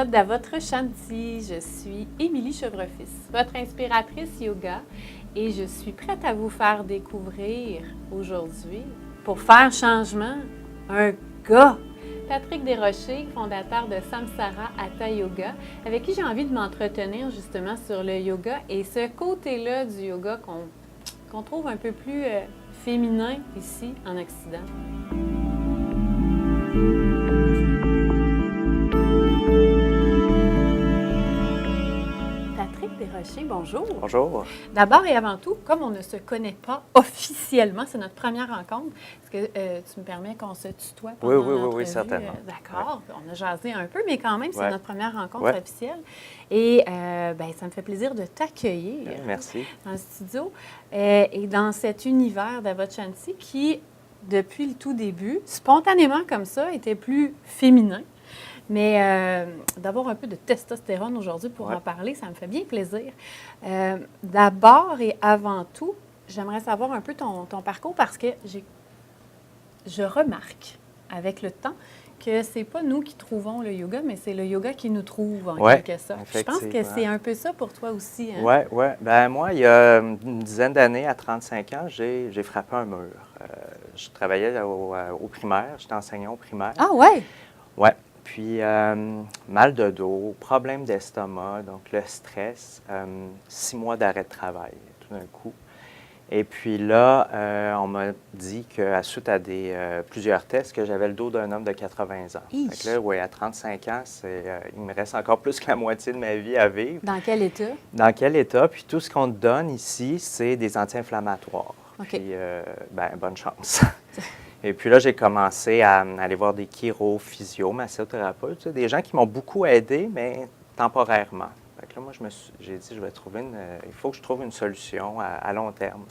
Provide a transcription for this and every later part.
épisode de votre Shanti. Je suis Émilie Chevrefils, votre inspiratrice yoga, et je suis prête à vous faire découvrir aujourd'hui, pour faire changement, un gars. Patrick Desrochers, fondateur de Samsara Hatha Yoga, avec qui j'ai envie de m'entretenir justement sur le yoga et ce côté-là du yoga qu'on trouve un peu plus féminin ici en Occident. Patrick Desrochers, bonjour. Bonjour. D'abord et avant tout, comme on ne se connaît pas officiellement, c'est notre première rencontre, est-ce que tu me permets qu'on se tutoie pendant l'entrevue? Oui, certainement. D'accord. Ouais. On a jasé un peu, mais quand même, c'est notre première rencontre officielle. Et ça me fait plaisir de t'accueillir dans le studio et dans cet univers d'Avochanti qui, depuis le tout début, spontanément comme ça, était plus féminin. Mais d'avoir un peu de testostérone aujourd'hui pour en parler, ça me fait bien plaisir. D'abord et avant tout, j'aimerais savoir un peu ton parcours parce que je remarque avec le temps que c'est pas nous qui trouvons le yoga, mais c'est le yoga qui nous trouve en quelque sorte. Je pense que c'est un peu ça pour toi aussi. Hein? Oui. Ben moi, il y a une dizaine d'années, à 35 ans, j'ai frappé un mur. Je travaillais au primaire, j'étais enseignant au primaire. Ah ouais? Oui. Puis, mal de dos, problème d'estomac, donc le stress, 6 mois d'arrêt de travail tout d'un coup. Et puis là, on m'a dit qu'à suite à plusieurs tests, que j'avais le dos d'un homme de 80 ans. Fait que là, oui, à 35 ans, il me reste encore plus que la moitié de ma vie à vivre. Dans quel état? Dans quel état? Puis tout ce qu'on te donne ici, c'est des anti-inflammatoires. OK. Puis, bonne chance. Et puis là, j'ai commencé à aller voir des chiro, physio, massothérapeutes, tu sais, des gens qui m'ont beaucoup aidé, mais temporairement. Fait que là, moi, j'ai dit, il faut que je trouve une solution à long terme.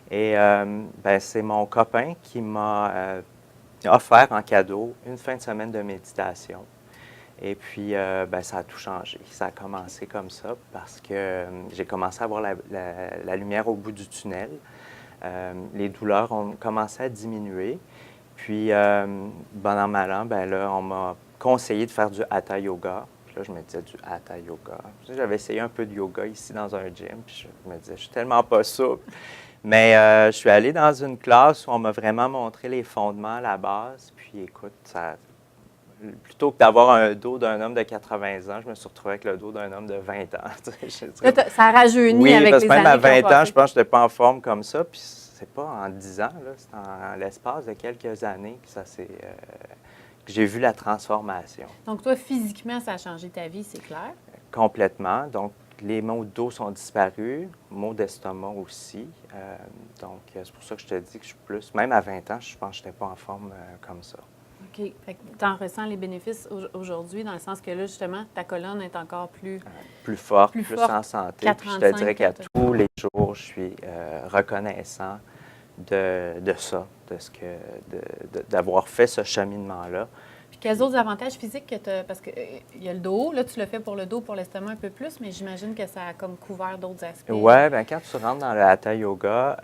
Et c'est mon copain qui m'a offert en cadeau une fin de semaine de méditation. Et puis, ça a tout changé. Ça a commencé comme ça parce que j'ai commencé à voir la lumière au bout du tunnel. Les douleurs ont commencé à diminuer. Puis, bon an, mal an, là, on m'a conseillé de faire du Hatha Yoga. Puis là, je me disais, du Hatha Yoga. J'avais essayé un peu de yoga ici dans un gym. Puis je me disais, je suis tellement pas souple. Mais je suis allé dans une classe où on m'a vraiment montré les fondements, la base. Puis, écoute, plutôt que d'avoir un dos d'un homme de 80 ans, je me suis retrouvé avec le dos d'un homme de 20 ans. Ça a rajeuni avec les années. Oui, parce que même à 20 ans, je pense que je n'étais pas en forme comme ça. Puis c'est pas en 10 ans, là, c'est en l'espace de quelques années que j'ai vu la transformation. Donc toi, physiquement, ça a changé ta vie, c'est clair? Complètement. Donc, les maux de dos sont disparus, maux d'estomac aussi. Donc, c'est pour ça que je te dis que je suis plus... Même à 20 ans, je pense que je n'étais pas en forme comme ça. OK. Tu en ressens les bénéfices aujourd'hui, dans le sens que là, justement, ta colonne est encore plus forte, plus en santé. Puis je te dirais qu'à tous les jours, je suis reconnaissant de ça, d'avoir fait ce cheminement-là. Puis quels autres avantages physiques que tu as? Parce qu'il y a le dos, là, tu le fais pour le dos, pour l'estomac un peu plus, mais j'imagine que ça a comme couvert d'autres aspects. Oui, quand tu rentres dans le Hatha Yoga,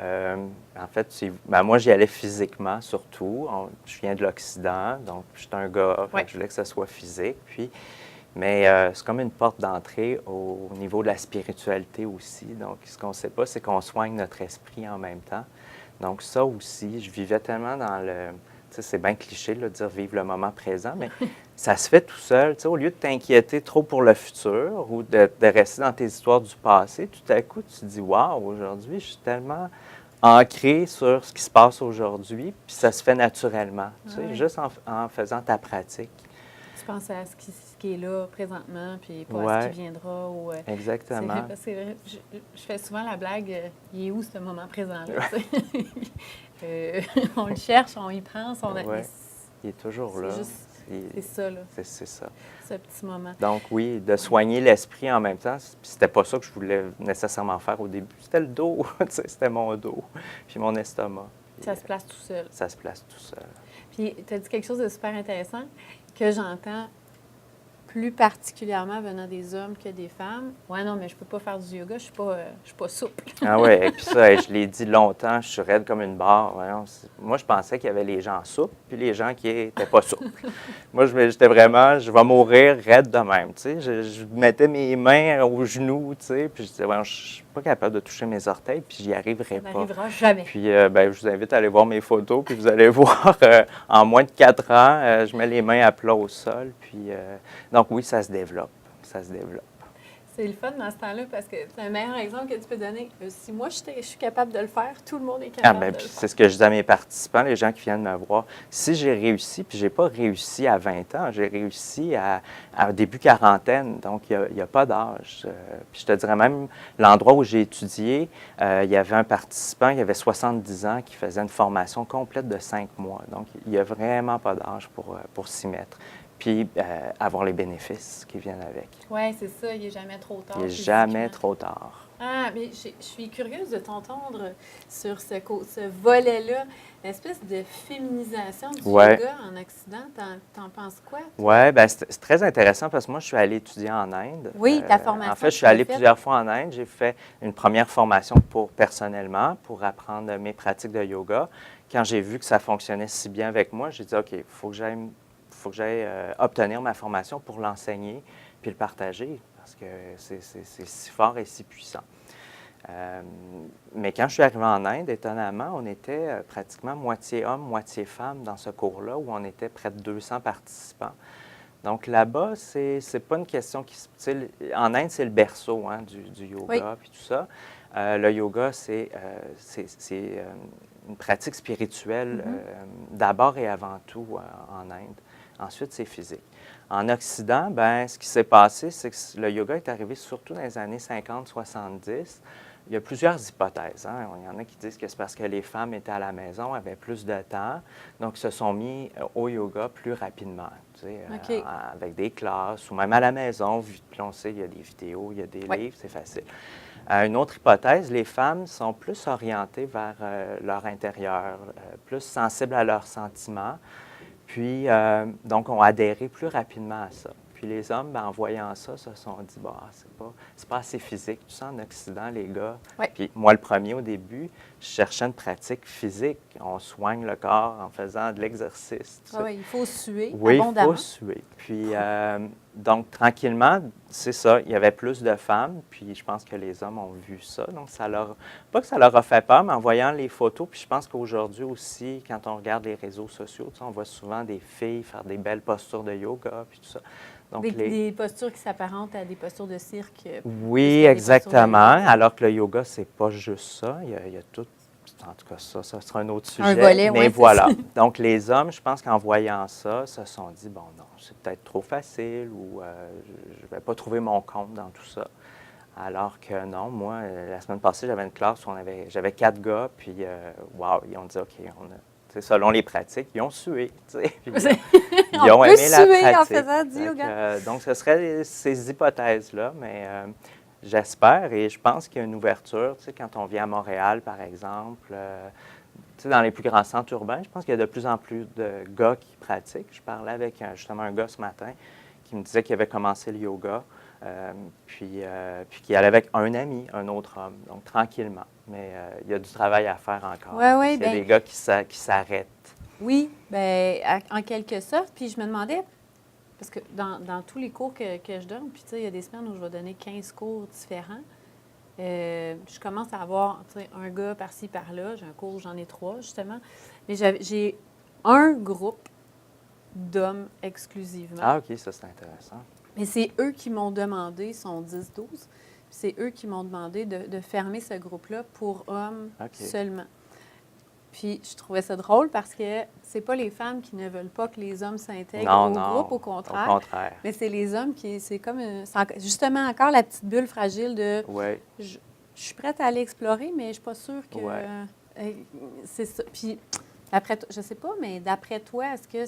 en fait, moi, j'y allais physiquement surtout. Je viens de l'Occident, donc je suis un gars, je voulais que ça soit physique. Mais c'est comme une porte d'entrée au niveau de la spiritualité aussi. Donc, ce qu'on ne sait pas, c'est qu'on soigne notre esprit en même temps. Donc, ça aussi, je vivais tellement dans le... Tu sais, c'est bien cliché de dire vivre le moment présent, mais ça se fait tout seul. Tu sais, au lieu de t'inquiéter trop pour le futur ou de rester dans tes histoires du passé, tout à coup, tu te dis « Wow, aujourd'hui, je suis tellement ancré sur ce qui se passe aujourd'hui, puis ça se fait naturellement. Tu sais, juste en faisant ta pratique. » Tu penses à ce qui est là présentement, puis pas à ce qui viendra. Exactement. C'est vrai, je fais souvent la blague, il est où ce moment présent-là? On le cherche, on y pense. Il est toujours là. C'est ça, là. C'est ça. Ce petit moment. Donc oui, de soigner l'esprit en même temps, c'était pas ça que je voulais nécessairement faire au début. C'était le dos, c'était mon dos, puis mon estomac. Ça se place tout seul. Ça se place tout seul. Puis tu as dit quelque chose de super intéressant que j'entends plus particulièrement venant des hommes que des femmes. Ouais, non, mais je peux pas faire du yoga, je suis pas souple. Ah oui, et puis ça, je l'ai dit longtemps, je suis raide comme une barre. Voyons, moi, je pensais qu'il y avait les gens souples, puis les gens qui n'étaient pas souples. Moi, j'étais vraiment, je vais mourir raide de même, tu sais. Je mettais mes mains aux genoux, tu sais, puis je disais, ouais, je suis pas capable de toucher mes orteils, puis j'y arriverai pas. Ça n'arrivera jamais. Puis, je vous invite à aller voir mes photos, puis vous allez voir, en moins de 4 ans, je mets les mains à plat au sol, puis donc oui, ça se développe, ça se développe. C'est le fun dans ce temps-là parce que c'est un meilleur exemple que tu peux donner. Si moi, je suis capable de le faire, tout le monde est capable de le faire. C'est ce que je dis à mes participants, les gens qui viennent me voir. Si j'ai réussi, puis je n'ai pas réussi à 20 ans, j'ai réussi à début quarantaine, donc il n'y a pas d'âge. Puis je te dirais même, l'endroit où j'ai étudié, il y avait un participant qui avait 70 ans qui faisait une formation complète de 5 mois. Donc, il n'y a vraiment pas d'âge pour s'y mettre. Puis avoir les bénéfices qui viennent avec. Oui, c'est ça, il n'est jamais trop tard. Il n'est jamais trop tard. Ah, mais je suis curieuse de t'entendre sur ce volet-là, l'espèce de féminisation du yoga en Occident. T'en penses quoi? Oui, bien, c'est très intéressant parce que moi, je suis allé étudier en Inde. Oui, ta formation. En fait, je suis allé plusieurs fois en Inde. J'ai fait une première formation personnellement pour apprendre mes pratiques de yoga. Quand j'ai vu que ça fonctionnait si bien avec moi, j'ai dit, OK, il faut que j'aille obtenir ma formation pour l'enseigner puis le partager parce que c'est si fort et si puissant. Mais quand je suis arrivé en Inde, étonnamment, on était pratiquement moitié hommes, moitié femmes dans ce cours-là où on était près de 200 participants. Donc là-bas, c'est pas une question qui... En Inde, c'est le berceau du yoga puis tout ça. Le yoga, c'est une pratique spirituelle d'abord et avant tout en Inde. Ensuite, c'est physique. En Occident, bien, ce qui s'est passé, c'est que le yoga est arrivé surtout dans les années 50-70. Il y a plusieurs hypothèses. Il y en a qui disent que c'est parce que les femmes étaient à la maison, avaient plus de temps, donc se sont mis au yoga plus rapidement, avec des classes ou même à la maison. Puis on sait, il y a des vidéos, il y a des livres, c'est facile. Une autre hypothèse, les femmes sont plus orientées vers leur intérieur, plus sensibles à leurs sentiments. Puis, donc, ont adhéré plus rapidement à ça. Puis les hommes, en voyant ça, se sont dit, c'est pas assez physique. Tu sais, en Occident, les gars. Puis moi, le premier, au début, je cherchais une pratique physique. On soigne le corps en faisant de l'exercice. Oui, il faut suer abondamment. Oui, il faut suer. Puis, donc, tranquillement, c'est ça, il y avait plus de femmes, puis je pense que les hommes ont vu ça. Donc, pas que ça leur a fait peur, mais en voyant les photos, puis je pense qu'aujourd'hui aussi, quand on regarde les réseaux sociaux, on voit souvent des filles faire des belles postures de yoga, puis tout ça. Donc, des postures qui s'apparentent à des postures de cirque. Oui, exactement. Alors que le yoga, c'est pas juste ça. Il y a tout. En tout cas, ça sera un autre sujet. Un volet, mais voilà. Donc, les hommes, je pense qu'en voyant ça, se sont dit, bon, non, c'est peut-être trop facile ou je ne vais pas trouver mon compte dans tout ça. Alors que non, moi, la semaine passée, j'avais une classe où j'avais 4 gars, puis, ils ont dit, OK, selon les pratiques, ils ont sué. Puis, ils ont aimé la pratique. En faisant du yoga. Donc, ce serait ces hypothèses-là, mais j'espère et je pense qu'il y a une ouverture. Quand on vient à Montréal, par exemple, dans les plus grands centres urbains, je pense qu'il y a de plus en plus de gars qui pratiquent. Je parlais avec justement un gars ce matin qui me disait qu'il avait commencé le yoga, puis qu'il allait avec un ami, un autre homme, donc tranquillement. Mais il y a du travail à faire encore. Oui, il y a des gars qui s'arrêtent. Oui, bien, en quelque sorte. Puis je me demandais, parce que dans tous les cours que je donne, puis tu sais, il y a des semaines où je vais donner 15 cours différents, je commence à avoir un gars par-ci, par-là. J'ai un cours où j'en ai 3, justement. Mais j'ai un groupe d'hommes exclusivement. Ah, OK, ça, c'est intéressant. Mais c'est eux qui m'ont demandé, ils sont 10-12, c'est eux qui m'ont demandé de fermer ce groupe-là pour hommes seulement. Puis je trouvais ça drôle parce que c'est pas les femmes qui ne veulent pas que les hommes s'intègrent au groupe, au contraire. Au contraire. Mais c'est les hommes qui, c'est comme, justement encore la petite bulle fragile de, je suis prête à aller explorer, mais je suis pas sûre que c'est ça. Puis après, je sais pas, mais d'après toi, est-ce que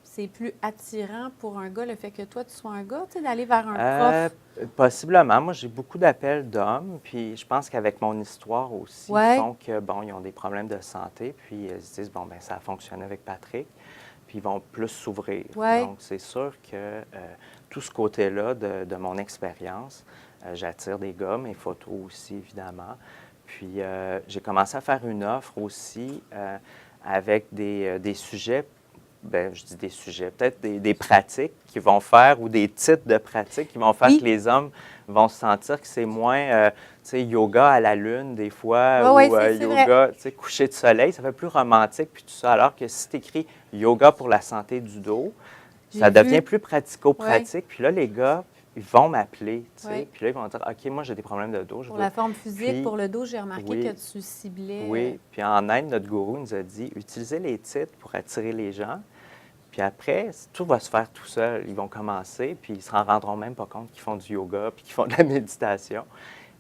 c'est plus attirant pour un gars le fait que toi, tu sois un gars, tu sais, d'aller vers un prof? Possiblement. Moi, j'ai beaucoup d'appels d'hommes, puis je pense qu'avec mon histoire aussi, ils font que, ils ont des problèmes de santé, puis ils se disent, ça a fonctionné avec Patrick. puis ils vont plus s'ouvrir. Ouais. Donc, c'est sûr que tout ce côté-là de mon expérience, j'attire des gars, mes photos aussi, évidemment. Puis, j'ai commencé à faire une offre aussi avec des sujets, bien, je dis des sujets, peut-être des pratiques qu'ils vont faire ou des titres de pratiques qui vont faire que les hommes vont se sentir que c'est moins, tu sais, yoga à la lune des fois, ou yoga, tu sais, coucher de soleil, ça fait plus romantique, puis tout ça. Alors que si tu écris yoga pour la santé du dos, ça devient plus pratico-pratique. Puis là, les gars, ils vont m'appeler, tu sais. Puis là, ils vont dire, OK, moi, j'ai des problèmes de dos. Pour la forme physique, pour le dos, j'ai remarqué que tu ciblais. Oui, puis en Inde, notre gourou nous a dit, utilisez les titres pour attirer les gens. Puis après, tout va se faire tout seul. Ils vont commencer, puis ils ne se rendront même pas compte qu'ils font du yoga puis qu'ils font de la méditation.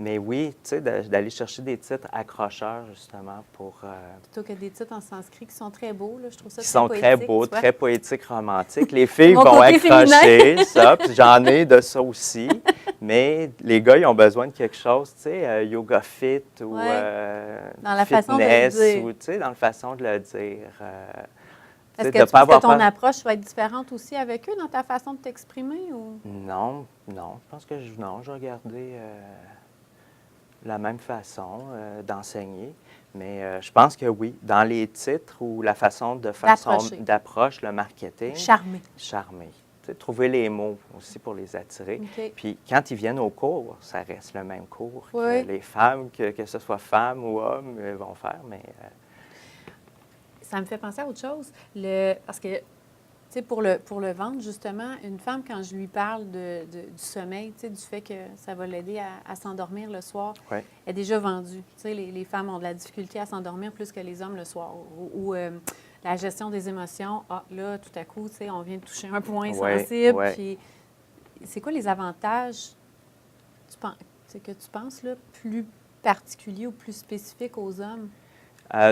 Mais oui, tu sais, d'aller chercher des titres accrocheurs, justement, pour... Plutôt que des titres en sanskrit qui sont très beaux, là, je trouve ça très poétique. Qui sont très beaux, très poétiques, romantiques. Les filles vont accrocher ça, puis j'en ai de ça aussi. Mais les gars, ils ont besoin de quelque chose, tu sais, yoga fit ou dans la fitness, façon de le dire. Ou, tu sais, dans la façon de le dire. Est-ce que tu penses que ton approche va être différente aussi avec eux dans ta façon de t'exprimer? Ou... Non. Je pense que je vais garder la même façon d'enseigner. Mais je pense que oui, dans les titres ou la façon d'approche, le marketing. Charmer. Tu sais, trouver les mots aussi pour les attirer. Okay. Puis quand ils viennent au cours, ça reste le même cours que les femmes, que ce soit femmes ou hommes, vont faire. Mais ça me fait penser à autre chose. Parce que, tu sais, pour le ventre, justement, une femme, quand je lui parle du sommeil, tu sais, du fait que ça va l'aider à s'endormir le soir, elle est déjà vendue. Tu sais, les femmes ont de la difficulté à s'endormir plus que les hommes le soir. Ou la gestion des émotions. Ah, là, tout à coup, tu sais, on vient de toucher un point sensible. Puis, c'est quoi les avantages que tu penses, là, plus particuliers ou plus spécifiques aux hommes?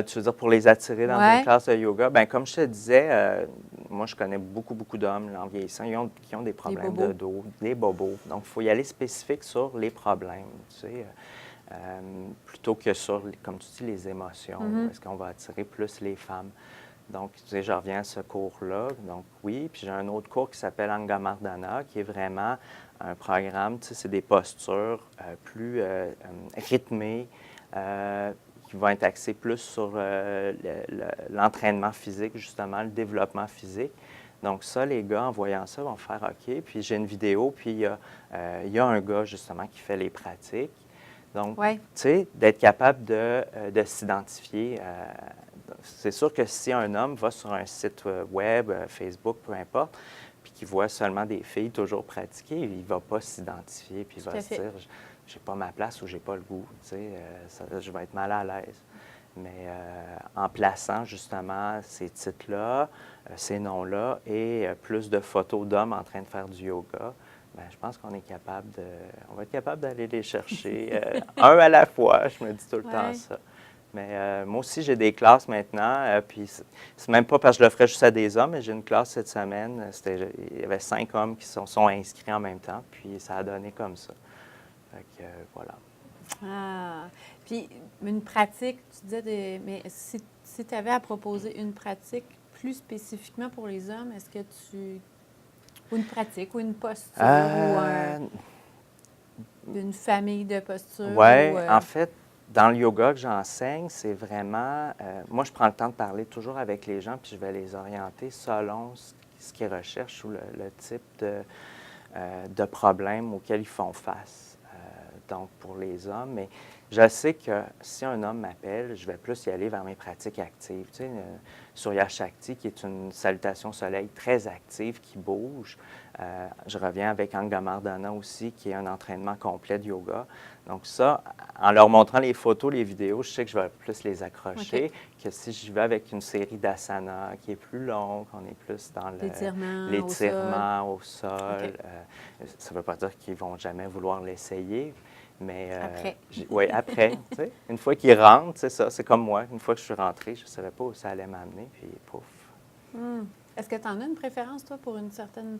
Tu veux dire pour les attirer dans une classe de yoga? Bien, comme je te disais, moi, je connais beaucoup d'hommes en vieillissant qui ont des problèmes de dos, des bobos. Donc, il faut y aller spécifique sur les problèmes, tu sais, plutôt que sur, comme tu dis, les émotions. Est-ce qu'on va attirer plus les femmes? Donc, tu sais, je reviens à ce cours-là. Donc, oui. Puis, j'ai un autre cours qui s'appelle Angamardana, qui est vraiment un programme, tu sais, c'est des postures plus rythmées, qui vont être axés plus sur l'entraînement physique, justement, le développement physique. Donc ça, les gars, en voyant ça, vont faire OK. Puis j'ai une vidéo, puis il y a un gars, justement, qui fait les pratiques. Donc, tu sais, d'être capable de s'identifier. C'est sûr que si un homme va sur un site web, Facebook, peu importe, puis qu'il voit seulement des filles toujours pratiquer, il ne va pas s'identifier, puis il va se dire... j'ai pas ma place ou j'ai pas le goût, tu sais, je vais être mal à l'aise. Mais en plaçant justement ces titres-là, ces noms-là et plus de photos d'hommes en train de faire du yoga, bien, je pense qu'on va être capable d'aller les chercher un à la fois, je me dis tout le temps ça. Mais moi aussi, j'ai des classes maintenant, puis c'est même pas parce que je le ferais juste à des hommes, mais j'ai une classe cette semaine, il y avait 5 hommes qui sont inscrits en même temps, puis ça a donné comme ça. Fait que, voilà. Ah, puis une pratique, tu disais, mais si tu avais à proposer une pratique plus spécifiquement pour les hommes, est-ce que ou une pratique, ou une posture, ou une famille de postures? Oui, en fait, dans le yoga que j'enseigne, c'est vraiment... moi, je prends le temps de parler toujours avec les gens, puis je vais les orienter selon ce qu'ils recherchent ou le type de problème auquel ils font face. Donc, pour les hommes. Mais je sais que si un homme m'appelle, je vais plus y aller vers mes pratiques actives. Tu sais, Surya Shakti, qui est une salutation soleil très active, qui bouge. Je reviens avec Angamardana aussi, qui est un entraînement complet de yoga. Donc ça, en leur montrant les photos, les vidéos, je sais que je vais plus les accrocher que si je vais avec une série d'asana qui est plus longue, on est plus dans l'étirement au sol. Ça ne veut pas dire qu'ils ne vont jamais vouloir l'essayer, mais après, tu sais, une fois qu'ils rentrent, c'est ça, c'est comme moi, une fois que je suis rentrée, je ne savais pas où ça allait m'amener, puis pouf. Est-ce que tu en as une préférence, toi, pour une certaine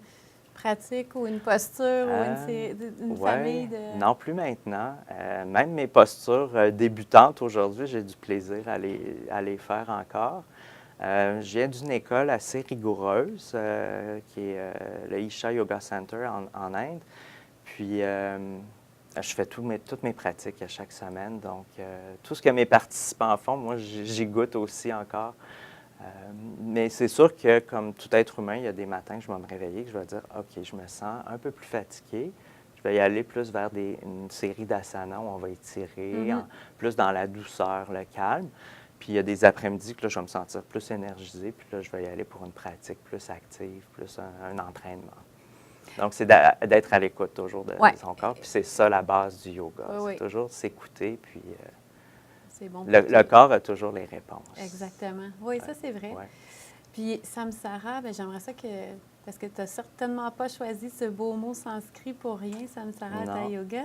pratique ou une posture ou une famille de... Non, plus maintenant. Même mes postures débutantes aujourd'hui, j'ai du plaisir à les faire encore. Je viens d'une école assez rigoureuse, qui est le Isha Yoga Center en Inde. Puis, je fais toutes mes pratiques à chaque semaine. Donc, tout ce que mes participants font, moi, j'y goûte aussi encore. Mais c'est sûr que, comme tout être humain, il y a des matins que je vais me réveiller, que je vais dire, OK, je me sens un peu plus fatigué. Je vais y aller plus vers une série d'asanas où on va étirer, plus dans la douceur, le calme. Puis il y a des après-midi que là, je vais me sentir plus énergisé, puis là, je vais y aller pour une pratique plus active, plus un entraînement. Donc, c'est d'être à l'écoute toujours de son corps. Puis c'est ça la base du yoga. C'est toujours s'écouter, puis c'est bon le corps a toujours les réponses. Exactement. Oui, ça, c'est vrai. Ouais. Puis, Samsara, bien, j'aimerais ça que... Parce que tu n'as certainement pas choisi ce beau mot sanskrit pour rien, Samsara Hatha Yoga.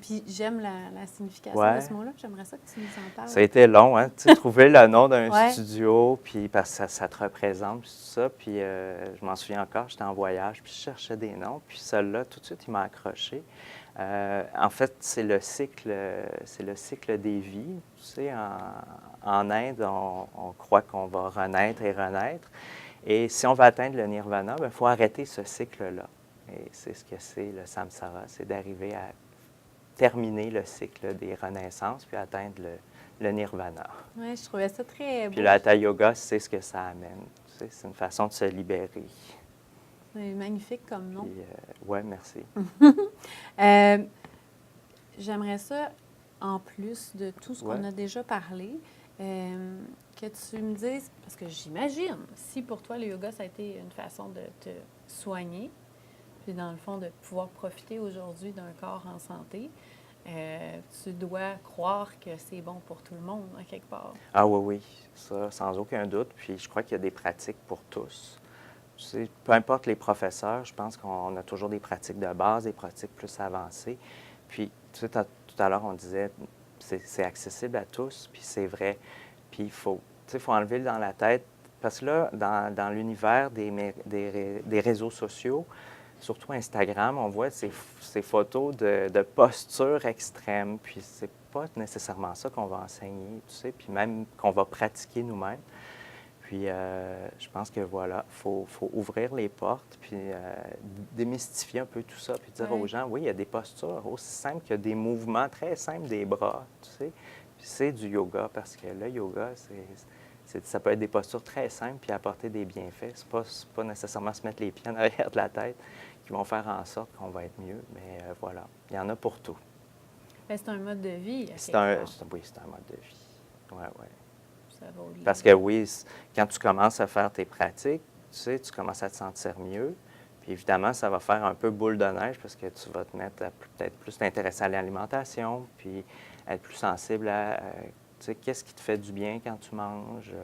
Puis j'aime la signification de ce mot-là. J'aimerais ça que tu nous en parles. Ça a été long, hein? Tu sais, trouver le nom d'un studio, puis parce que ça te représente, puis tout ça. Puis je m'en souviens encore, j'étais en voyage, puis je cherchais des noms. Puis celui-là, tout de suite, il m'a accroché. En fait, c'est le cycle des vies. Tu sais, en Inde, on croit qu'on va renaître et renaître. Et si on veut atteindre le nirvana, il faut arrêter ce cycle-là. Et c'est ce que c'est le samsara, c'est d'arriver à terminer le cycle des renaissances puis atteindre le nirvana. Oui, je trouvais ça très beau. Puis le hatha yoga, c'est ce que ça amène. Tu sais, c'est une façon de se libérer. C'est magnifique comme nom. Oui, merci. J'aimerais ça, en plus de tout ce qu'on a déjà parlé, que tu me dises, parce que j'imagine, si pour toi le yoga, ça a été une façon de te soigner, puis dans le fond, de pouvoir profiter aujourd'hui d'un corps en santé, tu dois croire que c'est bon pour tout le monde, à quelque part. Ah oui, ça, sans aucun doute. Puis je crois qu'il y a des pratiques pour tous. Tu sais, peu importe les professeurs, je pense qu'on a toujours des pratiques de base, des pratiques plus avancées. Puis, tu sais, tout à l'heure, on disait, c'est accessible à tous, puis c'est vrai. Puis il faut enlever dans la tête, parce que là, dans l'univers des réseaux sociaux, surtout Instagram, on voit ces photos de posture extrême, puis c'est pas nécessairement ça qu'on va enseigner, tu sais, puis même qu'on va pratiquer nous-mêmes. Puis je pense que voilà, faut ouvrir les portes, puis démystifier un peu tout ça, puis dire aux gens, oui, il y a des postures aussi simples que des mouvements très simples des bras, tu sais. Puis c'est du yoga, parce que le yoga, ça peut être des postures très simples puis apporter des bienfaits. C'est pas nécessairement se mettre les pieds en arrière de la tête qui vont faire en sorte qu'on va être mieux, mais voilà, il y en a pour tout. Bien, c'est un mode de vie. Oui, c'est un mode de vie. Oui. Ça va au-delà. Parce que oui, quand tu commences à faire tes pratiques, tu sais, tu commences à te sentir mieux. Puis évidemment, ça va faire un peu boule de neige parce que tu vas te mettre à peut-être plus t'intéresser à l'alimentation, puis être plus sensible à tu sais, qu'est-ce qui te fait du bien quand tu manges.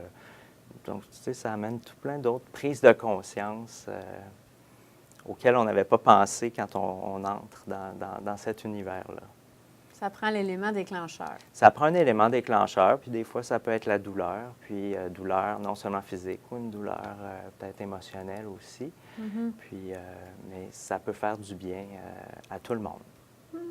Donc, tu sais, ça amène tout plein d'autres prises de conscience auxquelles on n'avait pas pensé quand on entre dans cet univers-là. Ça prend l'élément déclencheur. Ça prend un élément déclencheur, puis des fois, ça peut être la douleur, puis douleur non seulement physique, ou une douleur peut-être émotionnelle aussi. Puis, mais ça peut faire du bien à tout le monde.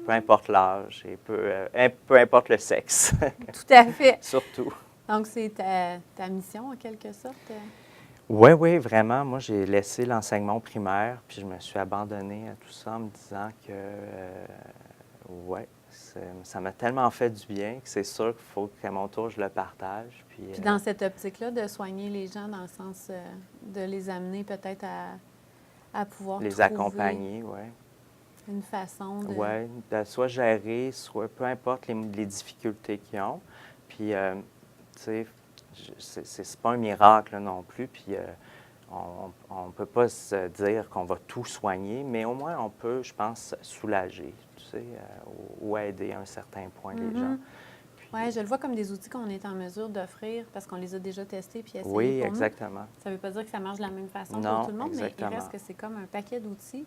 Peu importe l'âge et peu importe le sexe. Tout à fait. Surtout. Donc, c'est ta mission, en quelque sorte? Oui, vraiment. Moi, j'ai laissé l'enseignement primaire, puis je me suis abandonnée à tout ça en me disant que, ça m'a tellement fait du bien que c'est sûr qu'il faut qu'à mon tour, je le partage. Puis dans cette optique-là, de soigner les gens dans le sens de les amener peut-être à pouvoir les accompagner, oui. Une façon de... Oui, soit gérer, soit peu importe les difficultés qu'ils ont. Puis, tu sais, c'est pas un miracle là, non plus. Puis, on ne peut pas se dire qu'on va tout soigner, mais au moins, on peut, je pense, soulager, tu sais, ou aider à un certain point les gens. Oui, je le vois comme des outils qu'on est en mesure d'offrir parce qu'on les a déjà testés puis essayés oui, pour exactement. nous. Ça ne veut pas dire que ça marche de la même façon non, pour tout le monde, exactement. mais il reste que c'est comme un paquet d'outils.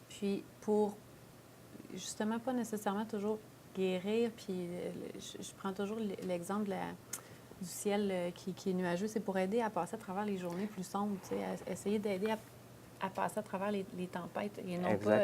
Puis pour, justement, pas nécessairement toujours guérir, puis je prends toujours l'exemple du ciel qui est nuageux, c'est pour aider à passer à travers les journées plus sombres, tu sais, à essayer d'aider à passer à travers les tempêtes et non pas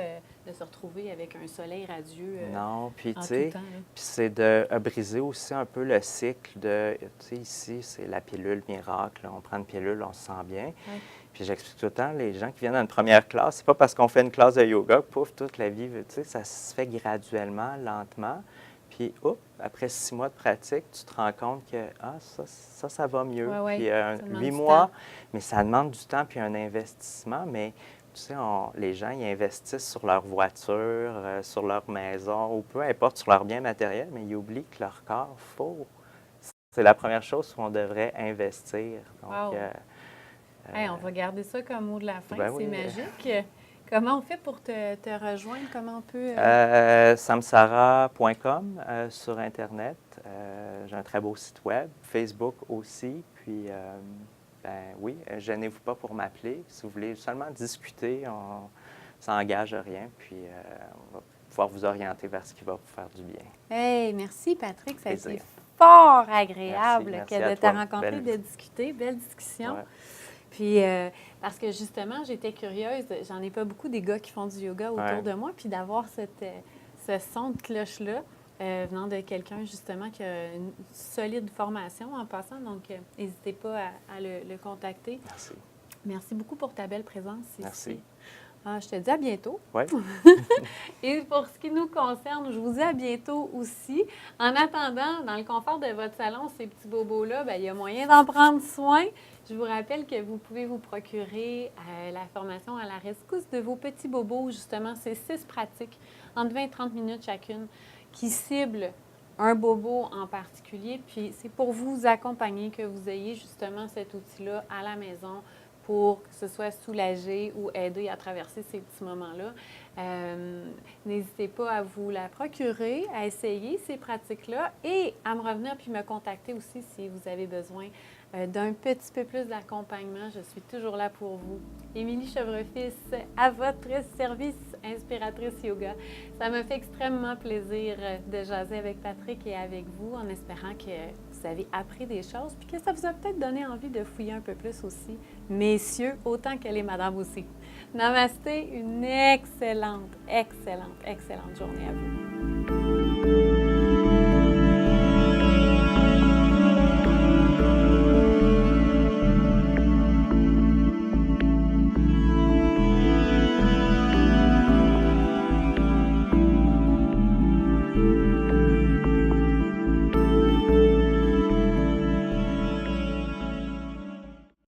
de se retrouver avec un soleil radieux non, puis en tout temps. Puis c'est de briser aussi un peu le cycle de, tu sais, ici, c'est la pilule miracle. Là. On prend une pilule, on se sent bien. Oui. Puis j'explique tout le temps, les gens qui viennent dans une première classe, c'est pas parce qu'on fait une classe de yoga, pouf, toute la vie, tu sais, ça se fait graduellement, lentement. Puis, après 6 mois de pratique, tu te rends compte que ça va mieux. Oui, puis 8 mois, mais ça demande du temps puis un investissement. Mais tu sais, les gens, ils investissent sur leur voiture, sur leur maison, ou peu importe, sur leur bien matériel, mais ils oublient que leur corps, c'est la première chose qu'on devrait investir. Donc, on va garder ça comme mot de la fin, c'est magique. Comment on fait pour te rejoindre? Comment on peut... samsara.com sur Internet. J'ai un très beau site web. Facebook aussi. Puis, gênez-vous pas pour m'appeler. Si vous voulez seulement discuter, on ne s'engage à rien. Puis, on va pouvoir vous orienter vers ce qui va vous faire du bien. Hey, merci Patrick. Ça a été fort agréable merci de te rencontrer, de discuter. Belle discussion. Ouais. Puis, parce que justement, j'étais curieuse, j'en ai pas beaucoup des gars qui font du yoga autour de moi, puis d'avoir ce son de cloche-là venant de quelqu'un justement qui a une solide formation en passant, donc n'hésitez pas à le contacter. Merci. Merci beaucoup pour ta belle présence ici. Merci. Je te dis à bientôt. Oui. Et pour ce qui nous concerne, je vous dis à bientôt aussi. En attendant, dans le confort de votre salon, ces petits bobos-là, il y a moyen d'en prendre soin. Je vous rappelle que vous pouvez vous procurer la formation à la rescousse de vos petits bobos. Justement, c'est 6 pratiques, entre 20 et 30 minutes chacune, qui ciblent un bobo en particulier. Puis c'est pour vous accompagner que vous ayez justement cet outil-là à la maison pour que ce soit soulagé ou aider à traverser ces petits moments-là. N'hésitez pas à vous la procurer, à essayer ces pratiques-là et à me revenir puis me contacter aussi si vous avez besoin d'un petit peu plus d'accompagnement. Je suis toujours là pour vous. Émilie Chevrefils, à votre service, inspiratrice yoga. Ça me fait extrêmement plaisir de jaser avec Patrick et avec vous en espérant que vous avez appris des choses puis que ça vous a peut-être donné envie de fouiller un peu plus aussi, messieurs, autant que les madames aussi. Namasté, une excellente journée à vous.